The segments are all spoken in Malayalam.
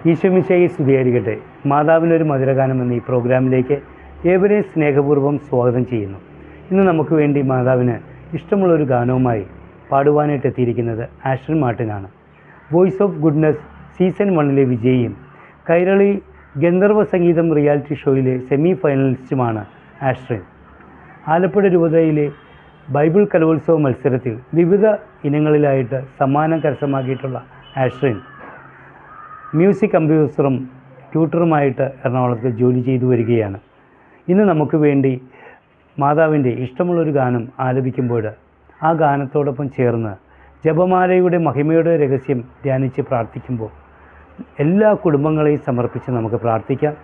ഈശോമിശിഹായെ സ്തുതിയായിരിക്കട്ടെ. മാതാവിനൊരു മധുരഗാനം എന്ന ഈ പ്രോഗ്രാമിലേക്ക് ഏവരെയും സ്നേഹപൂർവ്വം സ്വാഗതം ചെയ്യുന്നു. ഇന്ന് നമുക്ക് വേണ്ടി മാതാവിന് ഇഷ്ടമുള്ളൊരു ഗാനവുമായി പാടുവാനായിട്ട് എത്തിയിരിക്കുന്നത് ആഷ്രിൻ മാർട്ടിനാണ്. വോയിസ് ഓഫ് ഗുഡ്നസ് സീസൺ 1 വിജയിയും കൈരളി ഗന്ധർവ സംഗീതം റിയാലിറ്റി ഷോയിലെ സെമി ഫൈനലിസ്റ്റുമാണ് ആഷ്രിൻ. ആലപ്പുഴ രൂപതയിലെ ബൈബിൾ കലോത്സവ മത്സരത്തിൽ വിവിധ ഇനങ്ങളിലായിട്ട് സമ്മാനം കരസ്ഥമാക്കിയിട്ടുള്ള ആഷ്രിൻ മ്യൂസിക് കമ്പോസറും ട്യൂട്ടറുമായിട്ട് എറണാകുളത്ത് ജോലി ചെയ്തു വരികയാണ്. ഇന്ന് നമുക്ക് വേണ്ടി മാതാവിൻ്റെ ഇഷ്ടമുള്ളൊരു ഗാനം ആലപിക്കുമ്പോൾ ആ ഗാനത്തോടൊപ്പം ചേർന്ന് ജപമാലയുടെ മഹിമയുടെ രഹസ്യം ധ്യാനിച്ച് പ്രാർത്ഥിക്കുമ്പോൾ എല്ലാ കുടുംബങ്ങളെയും സമർപ്പിച്ച് നമുക്ക് പ്രാർത്ഥിക്കാം.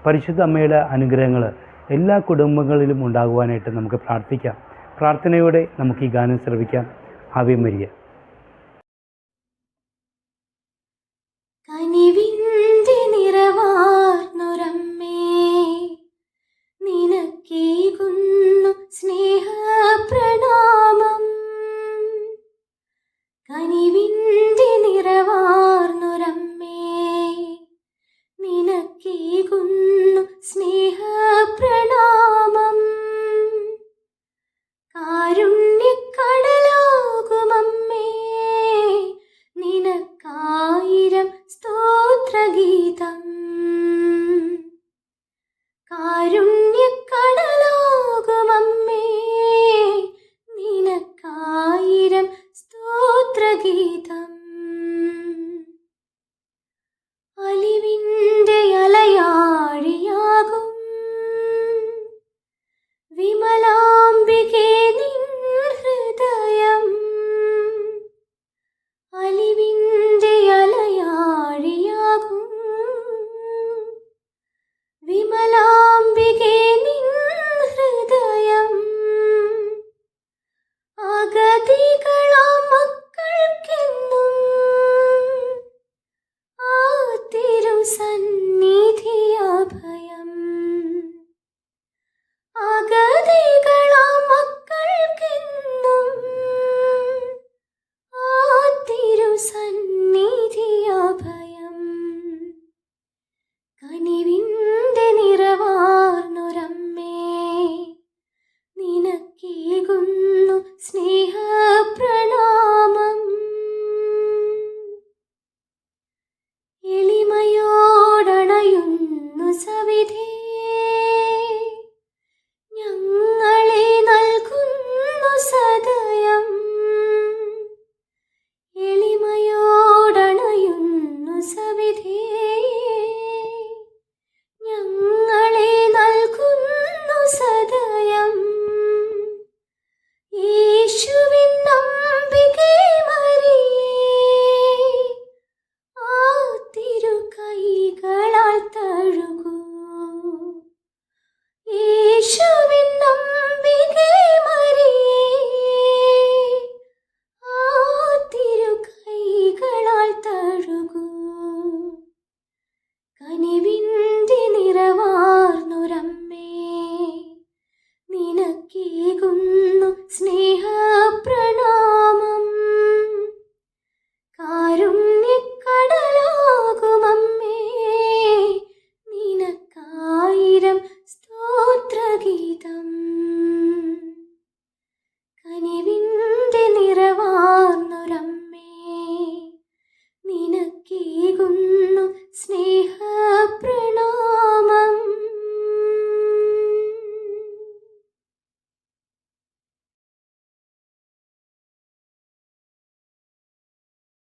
പരിശുദ്ധ അമ്മയുടെ അനുഗ്രഹങ്ങൾ എല്ലാ കുടുംബങ്ങളിലും ഉണ്ടാകുവാനായിട്ട് നമുക്ക് പ്രാർത്ഥിക്കാം. പ്രാർത്ഥനയോടെ നമുക്ക് ഈ ഗാനം ശ്രവിക്കാം. Ave Maria.